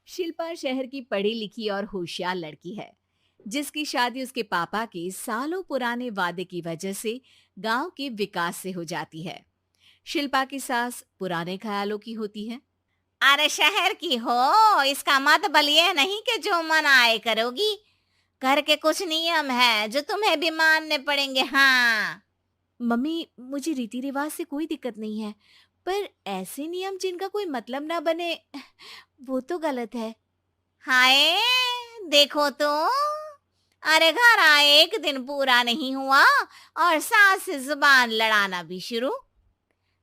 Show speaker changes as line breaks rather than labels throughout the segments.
शिल्पा शहर की पढ़ी लिखी और होशियार लड़की है, जिसकी शादी उसके पापा के सालों पुराने वादे की वजह से गांव के विकास से हो जाती है। शिल्पा की सास पुराने ख्यालों की होती है।
अरे शहर की हो, इसका मतलब ये नहीं कि जो मन आए करोगी। घर के कुछ नियम है जो तुम्हें भी मानने पड़ेंगे। हाँ।
मम्मी, मुझे रीति रिवाज से कोई दिक्कत नहीं है, पर ऐसे नियम जिनका कोई मतलब ना बने, वो तो गलत है।
हाय, देखो तो। अरे घर आए एक दिन पूरा नहीं हुआ और सास से जुबान लड़ाना भी शुरू।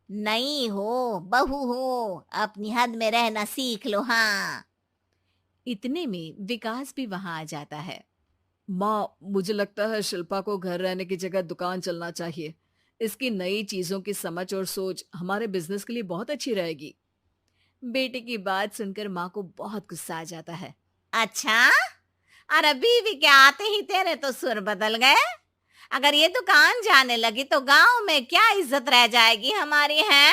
नहीं हो, बहू हो, अपनी हद में रहना सीख लो। हाँ।
इतने में विकास भी वहां आ जाता है। माँ, मुझे लगता है शिल्पा को घर रहने की जगह दुकान चलना चाहिए। इसकी नई चीजों की समझ और सोच हमारे बिजनेस के लिए बहुत अच्छी रहेगी। बेटे की बात सुनकर माँ को बहुत गुस्सा आ जाता है।
अच्छा। अरे बीवी के आते ही तेरे तो सुर बदल गए। अगर ये दुकान जाने लगी तो गांव में क्या इज्जत रह जाएगी हमारी है।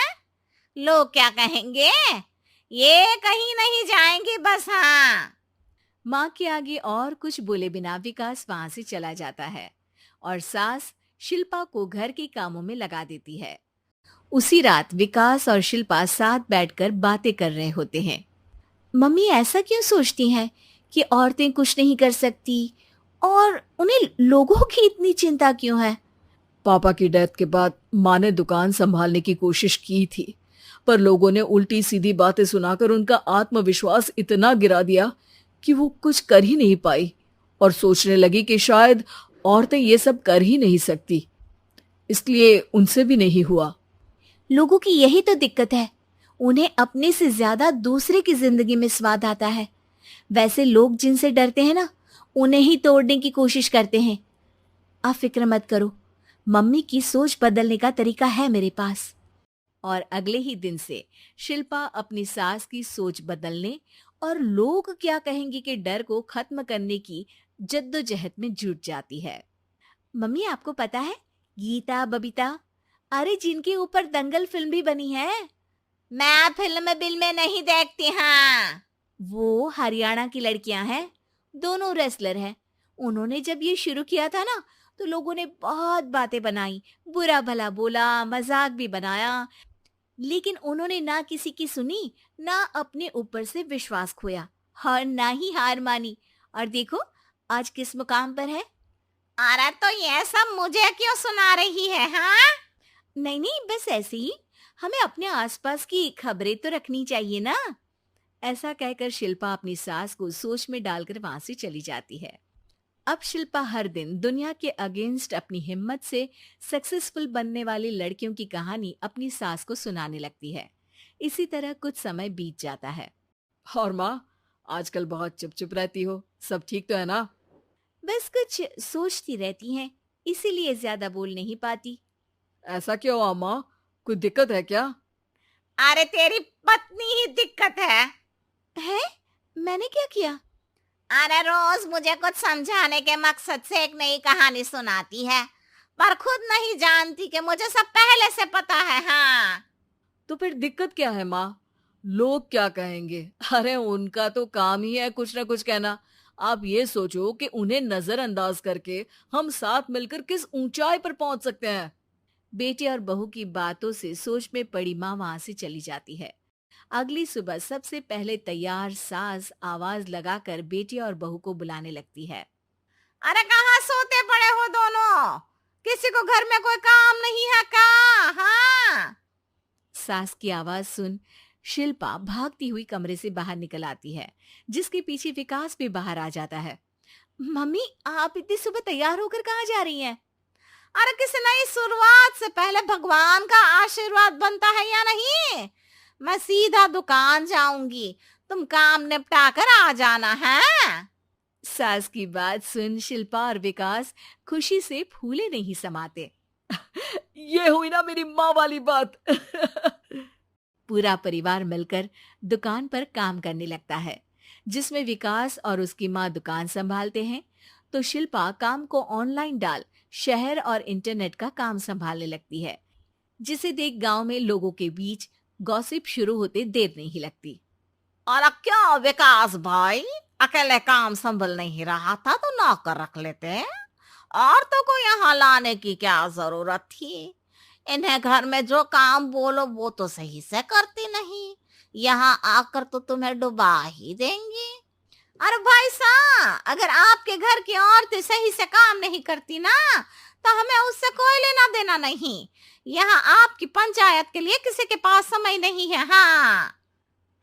लोग क्या कहेंगे। ये कहीं नहीं जाएंगी बस। हाँ।
माँ के आगे और कुछ बोले बिना विकास वहां से चला जाता है और सास शिल्पा को घर के कामों में लगा देती है। उसी रात विकास और शिल्पा साथ बैठकर बातें कर रहे होते हैं। मम्मी ऐसा क्यों सोचती हैं कि औरतें कुछ नहीं कर सकती, और उन्हें लोगों की इतनी चिंता क्यों है? पापा की डेथ के बाद माँ ने दुकान संभालने की कोशिश की थी, पर लोगों ने उल्टी सीधी बातें सुनाकर उनका आत्मविश्वास इतना गिरा दिया कि वो कुछ कर ही नहीं पाई और सोचने लगी कि शायद औरतें ये सब कर ही नहीं सकती, इसलिए उनसे भी नहीं हुआ। लोगों की यही तो दिक्कत है, उन्हें अपने से ज्यादा दूसरे की जिंदगी में स्वाद आता है। वैसे लोग जिनसे डरते हैं ना, उन्हें ही तोड़ने की कोशिश करते हैं। आप फिक्र मत करो, मम्मी की सोच बदलने का तरीका है मेरे पास। और अगले ही दिन से शिल्पा अपनी सास की सोच बदलने और लोग क्या कहेंगे के डर को खत्म करने की जद्दोजहद में जुट जाती है। मम्मी, आपको पता है, गीता बबीता, अरे जिनके ऊपर दंगल फिल्म भी बनी है,
मैं फिल्म बिल में नहीं देखती। हाँ।
वो हरियाणा की लड़कियां हैं। दोनों रेसलर हैं। उन्होंने जब ये शुरू किया था ना, तो लोगों ने बहुत बातें बनाई, बुरा भला बोला, मजाक भी बनाया, लेकिन उन्होंने ना किसी की सुनी, ना अपने ऊपर से विश्वास खोया और ना ही हार मानी। और देखो, आज किस मुकाम पर है।
अरे तो ये सब मुझे क्यों सुना रही है। हाँ।
नहीं नहीं, बस ऐसे ही, हमें अपने आसपास की खबरें तो रखनी चाहिए ना। ऐसा कहकर शिल्पा अपनी सास को सोच में डालकर वहां से चली जाती है। अब शिल्पा हर दिन दुनिया के अगेंस्ट अपनी हिम्मत से सक्सेसफुल बनने वाली लड़कियों की कहानी अपनी सास को सुनाने लगती है। इसी तरह कुछ समय बीत जाता है। और माँ, आजकल बहुत चुप चुप रहती हो, सब ठीक तो है ना? बस कुछ सोचती रहती हैं, इसीलिए ज्यादा बोल नहीं पाती। ऐसा क्यों अम्मा? कोई दिक्कत है क्या?
अरे तेरी पत्नी ही दिक्कत
है? मैंने क्या किया?
अरे रोज मुझे कुछ समझाने के मकसद से एक नई कहानी सुनाती है, पर खुद नहीं जानती कि मुझे सब पहले से पता है। हाँ।
तो फिर दिक्कत क्या है माँ? लोग क्या कहेंगे? अरे उनका तो काम ही है कुछ ना कुछ कहना। आप ये सोचो कि उन्हें नजरअंदाज करके हम साथ मिलकर किस ऊंचाई पर पहुंच सकते हैं। बेटे और बहू की बातों से सोच में पड़ी माँ वहां से चली जाती है। अगली सुबह सबसे पहले तैयार सास आवाज लगाकर बेटे और बहू को बुलाने लगती है।
अरे कहाँ सोते पड़े हो दोनों? किसी को घर में कोई काम नहीं है क्या? हाँ।
सास की आवाज सुन शिल्पा भागती हुई कमरे से बाहर निकल आती है, जिसके पीछे विकास भी बाहर आ जाता है। मम्मी, आप इतनी सुबह तैयार होकर कहाँ जा रही हैं?
अरे किसी नई शुरुआत से पहले भगवान का आशीर्वाद बनता है या नहीं? मैं सीधा दुकान जाऊंगी, तुम काम निपटा कर आ जाना है।
सास की बात सुन शिल्पा और विकास खुशी से फूले नहीं समाते। ये हुई ना मेरी माँ वाली बात। पूरा परिवार मिलकर दुकान पर काम करने लगता है, जिसमें विकास और उसकी माँ दुकान संभालते हैं, तो शिल्पा काम को ऑनलाइन डाल शहर और इंटरनेट का काम संभालने लगती है, जिसे देख गांव में लोगों के बीच गॉसिप शुरू होते देर नहीं लगती।
और क्या विकास भाई, अकेले काम संभल नहीं रहा था तो नौकर रख लेते। और तो को यहाँ लाने की क्या जरूरत थी। इन्हें घर में जो काम बोलो वो तो सही से करती नहीं, यहाँ आकर तो तुम्हें डुबा ही देंगी। अरे भाई साहब, अगर आपके घर की औरतें सही से काम नहीं करती ना, तो हमें उससे कोई लेना देना नहीं। यहाँ आपकी पंचायत के लिए किसी के पास समय नहीं है। हाँ।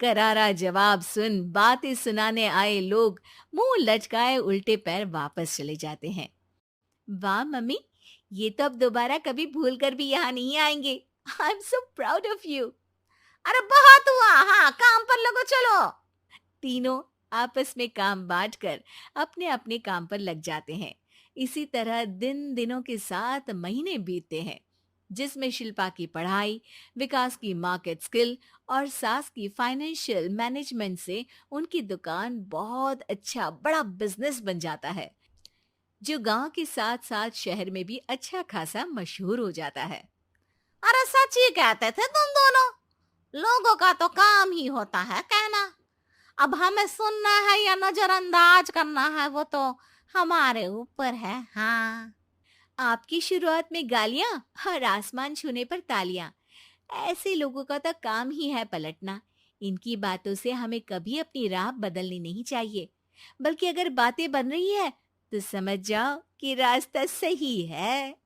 करारा जवाब सुन बातें सुनाने आए लोग मुंह लटकाए उल्टे पैर वापस चले जाते हैं। वाह मम्मी, ये तो अब दोबारा कभी भूल कर भी यहाँ नहीं आएंगे। I am so proud of you.
अरे बहुत हुआ, हाँ काम पर लगो चलो।
तीनों आपस में काम बांटकर अपने अपने काम पर लग जाते हैं। इसी तरह दिनों के साथ महीने बीतते हैं, जिसमें शिल्पा की पढ़ाई, विकास की मार्केट स्किल और सास की फाइनेंशियल मैनेजमेंट से उनकी दुकान बहुत अच्छा बड़ा बिजनेस बन जाता है, जो गांव के साथ साथ शहर में भी अच्छा खासा मशहूर हो जाता है।
अरे सच ही कहते थे तुम दोनों, लोगों का तो काम ही होता है कहना। अब हमें सुनना है या नजरअंदाज करना है वो तो हमारे ऊपर है। हाँ।
आपकी शुरुआत में गालियां और आसमान छूने पर तालियां, ऐसे लोगों का तो काम ही है पलटना। इनकी बातों से हमें कभी अपनी राह बदलनी नहीं चाहिए, बल्कि अगर बातें बन रही है तो समझ जाओ कि रास्ता सही है।